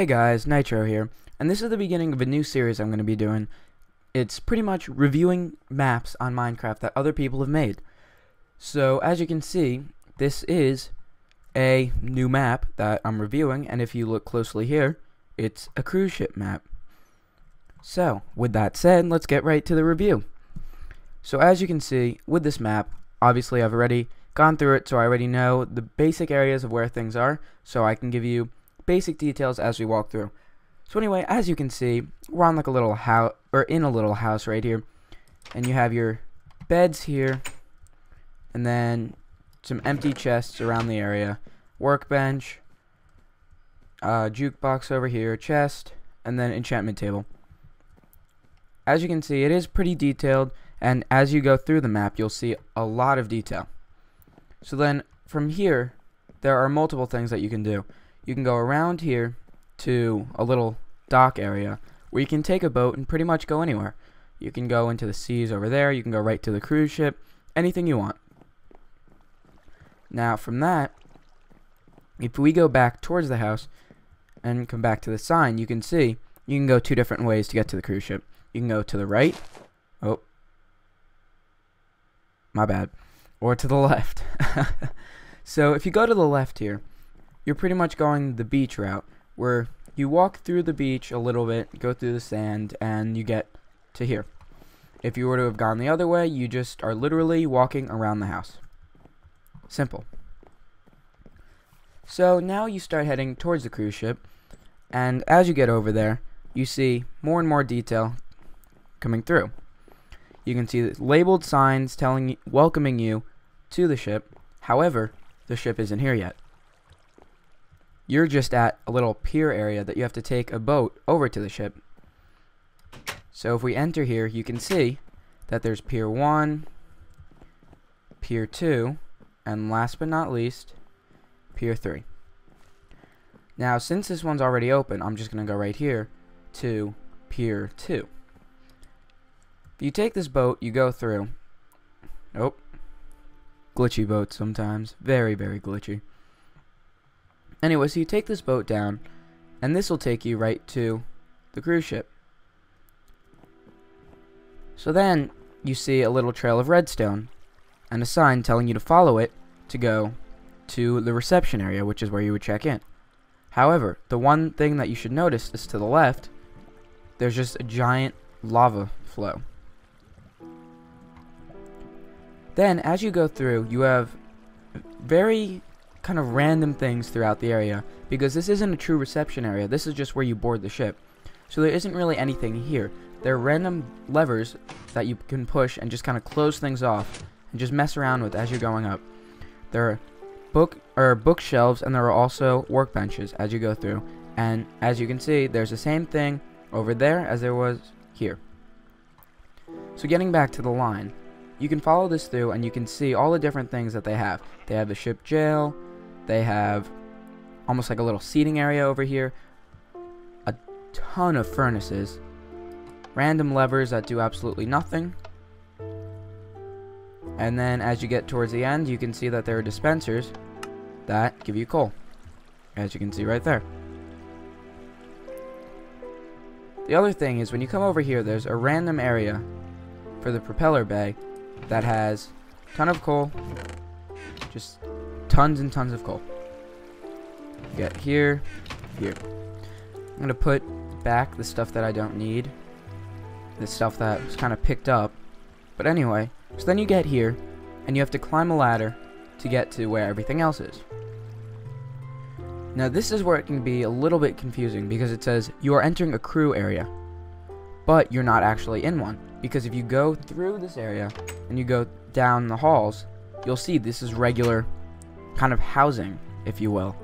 Hey guys, Nitro here, and this is the beginning of a new series I'm going to be doing. It's pretty much reviewing maps on Minecraft that other people have made. So as you can see, this is a new map that I'm reviewing, and if you look closely here, it's a cruise ship map. So with that said, let's get right to the review. So as you can see, with this map, obviously I've already gone through it, so I already know the basic areas of where things are, so I can give you basic details as we walk through. So anyway, as you can see, we're on like a little house, or in a little house right here, and you have your beds here, and then some empty chests around the area, workbench, jukebox over here, chest, and then enchantment table. As you can see, it is pretty detailed, and as you go through the map, you'll see a lot of detail. So then, from here, there are multiple things that you can do. You can go around here to a little dock area where you can take a boat and pretty much go anywhere. You can go into the seas over there, you can go right to the cruise ship, anything you want. Now from that, if we go back towards the house and come back to the sign, you can see you can go two different ways to get to the cruise ship. You can go to the right, oh, my bad, or to the left. So if you go to the left here, you're pretty much going the beach route, where you walk through the beach a little bit, go through the sand, and you get to here. If you were to have gone the other way, you just are literally walking around the house. Simple. So now you start heading towards the cruise ship, and as you get over there, you see more and more detail coming through. You can see the labeled signs welcoming you to the ship. However, the ship isn't here yet. You're just at a little pier area that you have to take a boat over to the ship. So if we enter here, you can see that there's Pier 1, Pier 2, and last but not least, Pier 3. Now, since this one's already open, I'm just going to go right here to Pier 2. If you take this boat, you go through. Oh, glitchy boat sometimes. Very, very glitchy. Anyway, so you take this boat down, and this will take you right to the cruise ship. So then, you see a little trail of redstone, and a sign telling you to follow it to go to the reception area, which is where you would check in. However, the one thing that you should notice is to the left, there's just a giant lava flow. Then, as you go through, you have very kind of random things throughout the area, because this isn't a true reception area. This is just where you board the ship. So there isn't really anything here. There are random levers that you can push and just kind of close things off and just mess around with as you're going up. There are bookshelves, and there are also workbenches as you go through. And as you can see, there's the same thing over there as there was here. So getting back to the line, you can follow this through and you can see all the different things that they have. They have the ship jail. They have almost like a little seating area over here. A ton of furnaces. Random levers that do absolutely nothing. And then as you get towards the end, you can see that there are dispensers that give you coal, as you can see right there. The other thing is, when you come over here, there's a random area for the propeller bay that has a ton of coal, just tons and tons of coal. Get here, here. I'm going to put back the stuff that I don't need, the stuff that was kind of picked up. But anyway, so then you get here, and you have to climb a ladder to get to where everything else is. Now this is where it can be a little bit confusing, because it says you are entering a crew area, but you're not actually in one. Because if you go through this area, and you go down the halls, you'll see this is regular kind of housing, if you will.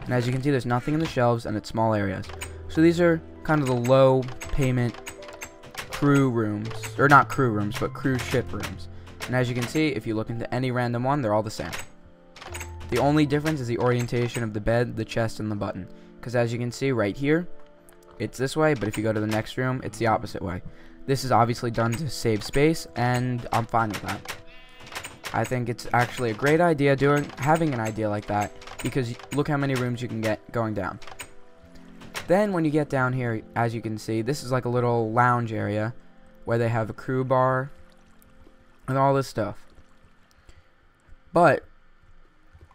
And as you can see, there's nothing in the shelves, and it's small areas. So these are kind of the low payment crew rooms, or not crew rooms, but cruise ship rooms. And as you can see, if you look into any random one, they're all the same. The only difference is the orientation of the bed, the chest, and the button. Because as you can see right here, it's this way, but if you go to the next room, it's the opposite way. This is obviously done to save space, and I'm fine with that. I think it's actually a great idea having an idea like that, because look how many rooms you can get going down. Then when you get down here, as you can see, this is like a little lounge area where they have a crew bar and all this stuff. But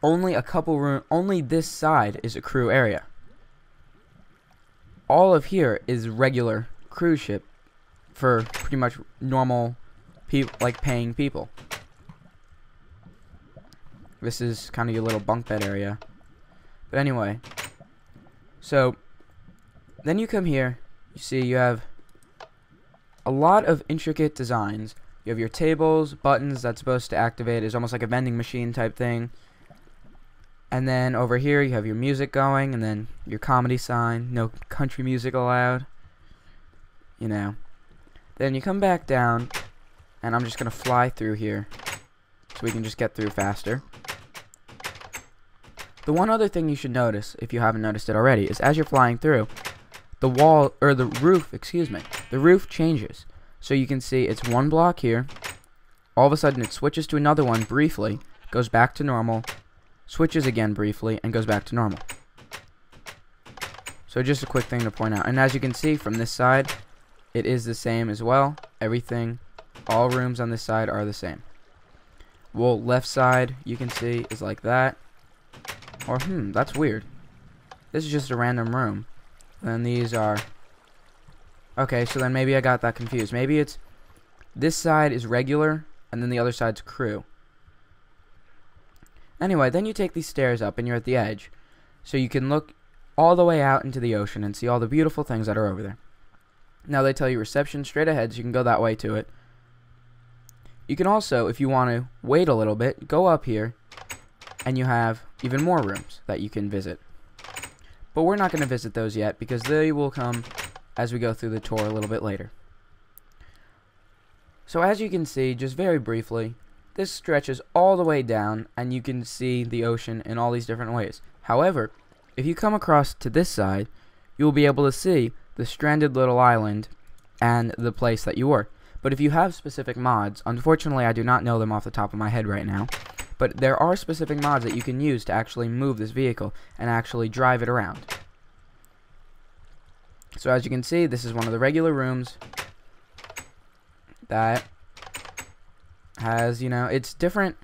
only only this side is a crew area. All of here is regular cruise ship for pretty much normal people, like paying people. This is kind of your little bunk bed area. But anyway, so then you come here, you see you have a lot of intricate designs. You have your tables, buttons that's supposed to activate. It's almost like a vending machine type thing. And then over here you have your music going, and then your comedy sign, no country music allowed. You know. Then you come back down, and I'm just going to fly through here so we can just get through faster. The one other thing you should notice, if you haven't noticed it already, is as you're flying through, the wall, or the roof, excuse me, the roof changes. So you can see it's one block here, all of a sudden it switches to another one briefly, goes back to normal, switches again briefly, and goes back to normal. So just a quick thing to point out. And as you can see from this side, it is the same as well. Everything, all rooms on this side are the same. Well, left side, you can see, is like that. Or, that's weird. This is just a random room. Then these are... Okay, so then maybe I got that confused. Maybe it's... This side is regular, and then the other side's crew. Anyway, then you take these stairs up, and you're at the edge. So you can look all the way out into the ocean and see all the beautiful things that are over there. Now they tell you reception straight ahead, so you can go that way to it. You can also, if you want to wait a little bit, go up here, and you have even more rooms that you can visit. But we're not going to visit those yet, because they will come as we go through the tour a little bit later. So as you can see, just very briefly, this stretches all the way down, and you can see the ocean in all these different ways. However, if you come across to this side, you will be able to see the stranded little island and the place that you were. But if you have specific mods, unfortunately I do not know them off the top of my head right now, but there are specific mods that you can use to actually move this vehicle and actually drive it around. So as you can see, this is one of the regular rooms that has, you know, it's different.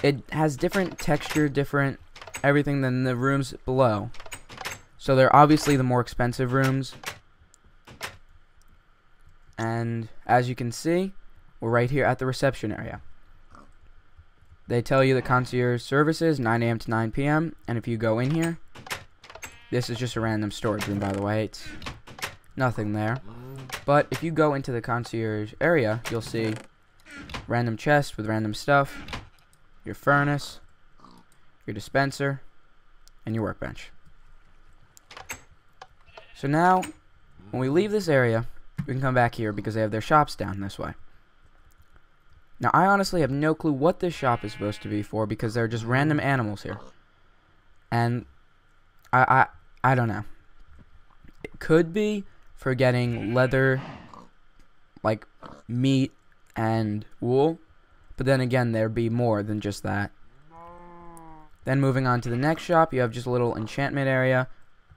It has different texture, different everything than the rooms below. So they're obviously the more expensive rooms. And as you can see, we're right here at the reception area. They tell you the concierge services 9 a.m. to 9 p.m. And if you go in here, this is just a random storage room, by the way. It's nothing there. But if you go into the concierge area, you'll see random chests with random stuff, your furnace, your dispenser, and your workbench. So now, when we leave this area, we can come back here because they have their shops down this way. Now, I honestly have no clue what this shop is supposed to be for because there are just random animals here. And I don't know. It could be for getting leather, like meat and wool, but then again, there'd be more than just that. Then moving on to the next shop, you have just a little enchantment area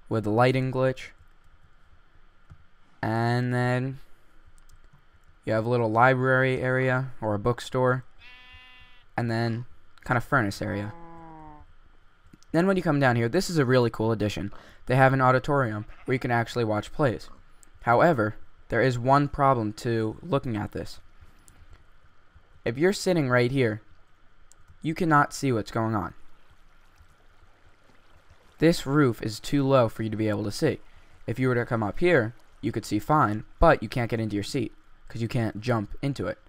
with a lighting glitch. And then you have a little library area or a bookstore, and then kind of furnace area. Then when you come down here, this is a really cool addition. They have an auditorium where you can actually watch plays. However, there is one problem to looking at this. If you're sitting right here, you cannot see what's going on. This roof is too low for you to be able to see. If you were to come up here, you could see fine, but you can't get into your seat because you can't jump into it.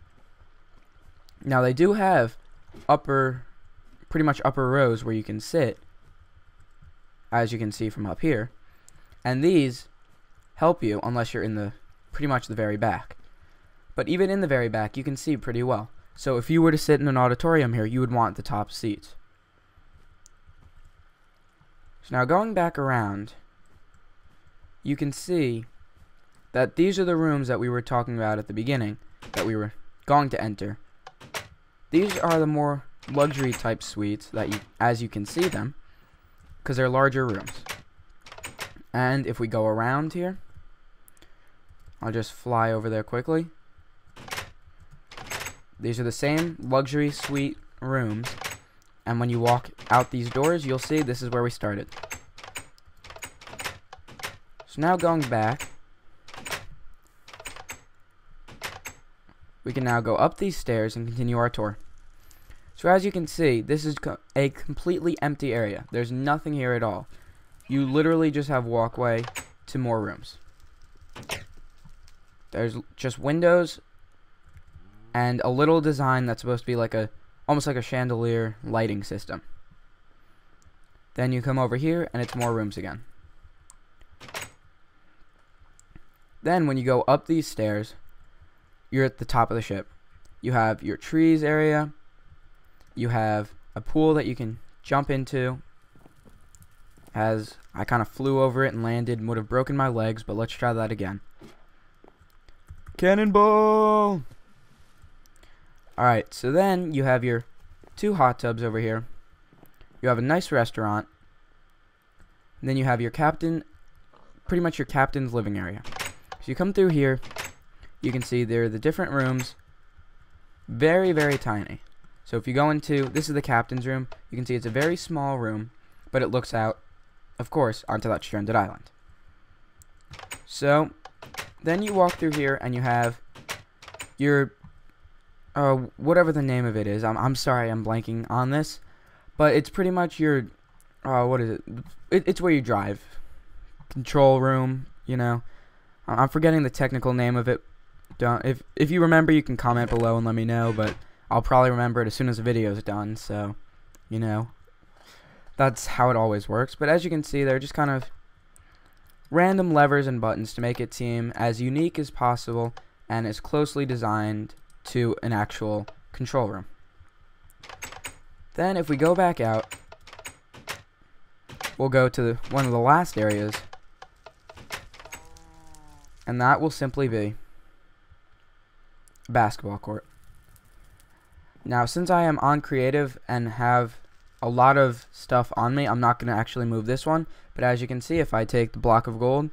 Now they do have pretty much upper rows where you can sit, as you can see from up here, and these help you unless you're in the pretty much the very back. But even in the very back, you can see pretty well. So if you were to sit in an auditorium here, you would want the top seats. So now going back around, you can see that these are the rooms that we were talking about at the beginning that we were going to enter. These are the more luxury type suites that you, as you can see them, because they're larger rooms. And if we go around here, I'll just fly over there quickly. These are the same luxury suite rooms, and when you walk out these doors, you'll see this is where we started. So now going back, we can now go up these stairs and continue our tour. So as you can see, this is a completely empty area. There's nothing here at all. You literally just have walkway to more rooms. There's just windows and a little design that's supposed to be like almost like a chandelier lighting system. Then you come over here and it's more rooms again. Then when you go up these stairs, you're at the top of the ship. You have your trees area. You have a pool that you can jump into. As I kind of flew over it and landed and would have broken my legs, but let's try that again. Cannonball! Alright, so then you have your 2 hot tubs over here. You have a nice restaurant. And then you have your captain, pretty much your captain's living area. So you come through here, you can see there are the different rooms. Very, very tiny. So if you go into, this is the captain's room, you can see it's a very small room, but it looks out, of course, onto that stranded island. So then you walk through here and you have your whatever the name of it is. I'm sorry, I'm blanking on this, but it's pretty much your what is it? It's where you drive. Control room, you know. I'm forgetting the technical name of it. If you remember, you can comment below and let me know, but I'll probably remember it as soon as the video is done, so, you know. That's how it always works. But as you can see, they're just kind of random levers and buttons to make it seem as unique as possible and as closely designed to an actual control room. Then if we go back out, we'll go to one of the last areas, and that will simply be a basketball court. Now, since I am on creative and have a lot of stuff on me, I'm not going to actually move this one, but as you can see, if I take the block of gold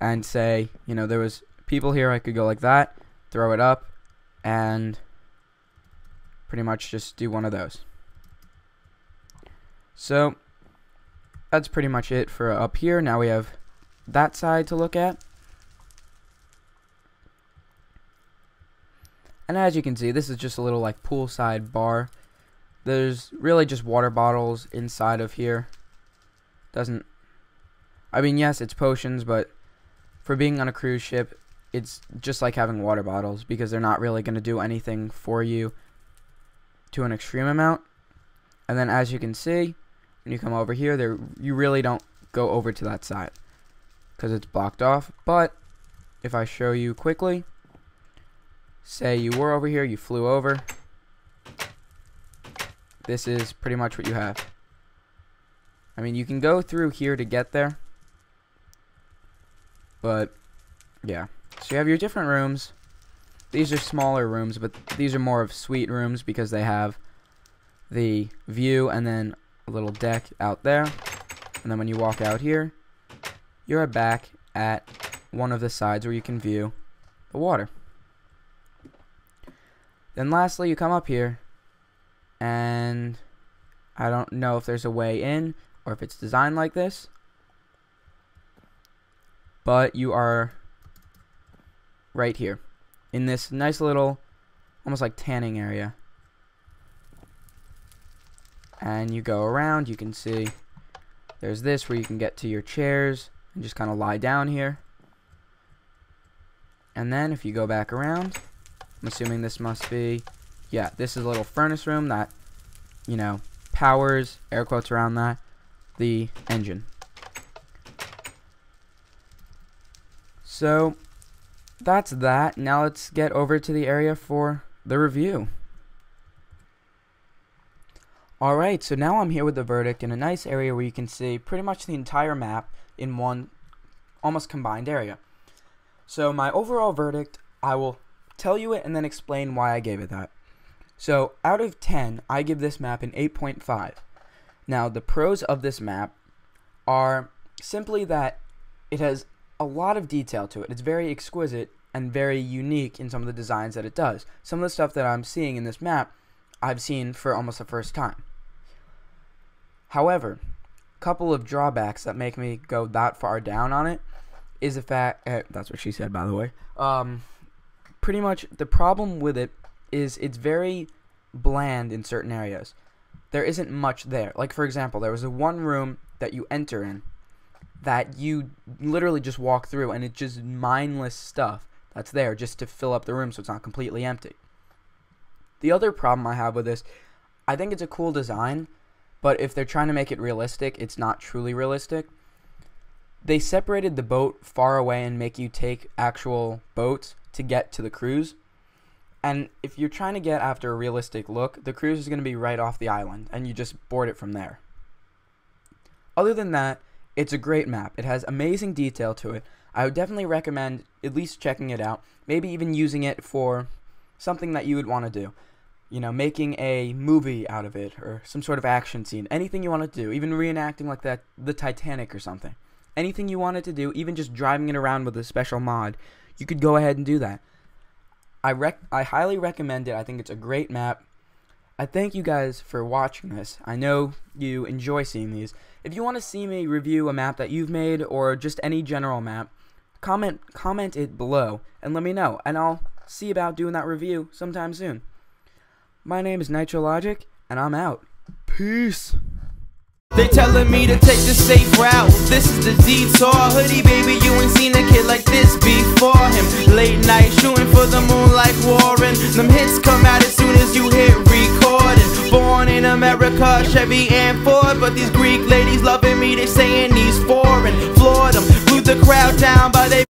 and say, you know, there was people here, I could go like that, throw it up, and pretty much just do one of those. So that's pretty much it for up here. Now we have that side to look at. And as you can see, this is just a little like poolside bar. There's really just water bottles inside of here. I mean, yes, it's potions, but for being on a cruise ship, it's just like having water bottles because they're not really going to do anything for you to an extreme amount. And then as you can see, when you come over here, you really don't go over to that side because it's blocked off. But if I show you quickly, say you were over here, you flew over, this is pretty much what you have. I mean, you can go through here to get there, but yeah. So you have your different rooms. These are smaller rooms, but these are more of suite rooms because they have the view and then a little deck out there. And then when you walk out here, you're back at one of the sides where you can view the water. Then lastly, you come up here, and I don't know if there's a way in or if it's designed like this, but you are right here in this nice little almost like tanning area, and you go around. You can see there's this where you can get to your chairs and just kind of lie down here. And then if you go back around, I'm assuming this must be, yeah, this is a little furnace room that, you know, powers, air quotes around that, the engine. So that's that. Now let's get over to the area for the review. Alright, so now I'm here with the verdict in a nice area where you can see pretty much the entire map in one almost combined area. So my overall verdict, I will tell you it and then explain why I gave it that. So out of 10, I give this map an 8.5. Now the pros of this map are simply that it has a lot of detail to it. It's very exquisite and very unique in some of the designs that it does. Some of the stuff that I'm seeing in this map, I've seen for almost the first time. However, a couple of drawbacks that make me go that far down on it is the fact, that's what she said, by the way. Pretty much the problem with it is it's very bland in certain areas. There isn't much there. Like, for example, there was a one room that you enter in that you literally just walk through, and it's just mindless stuff that's there just to fill up the room so it's not completely empty. The other problem I have with this, I think it's a cool design, but if they're trying to make it realistic, it's not truly realistic. They separated the boat far away and make you take actual boats to get to the cruise. And if you're trying to get after a realistic look, the cruise is going to be right off the island, and you just board it from there. Other than that, it's a great map. It has amazing detail to it. I would definitely recommend at least checking it out, maybe even using it for something that you would want to do. You know, making a movie out of it, or some sort of action scene. Anything you want to do, even reenacting like the Titanic or something. Anything you wanted to do, even just driving it around with a special mod, you could go ahead and do that. I highly recommend it. I think it's a great map. I thank you guys for watching this. I know you enjoy seeing these. If you want to see me review a map that you've made, or just any general map, comment it below and let me know, and I'll see about doing that review sometime soon. My name is NitroLogic, and I'm out. Peace. They telling me to take the safe route. This is the detour. Hoodie, baby, you ain't seen a kid like this before him. Late night shooting for the moon like Warren. Them hits come out as soon as you hit recording. Born in America, Chevy and Ford, but these Greek ladies loving me. They saying he's foreign. Floored them, glued the crowd down, but they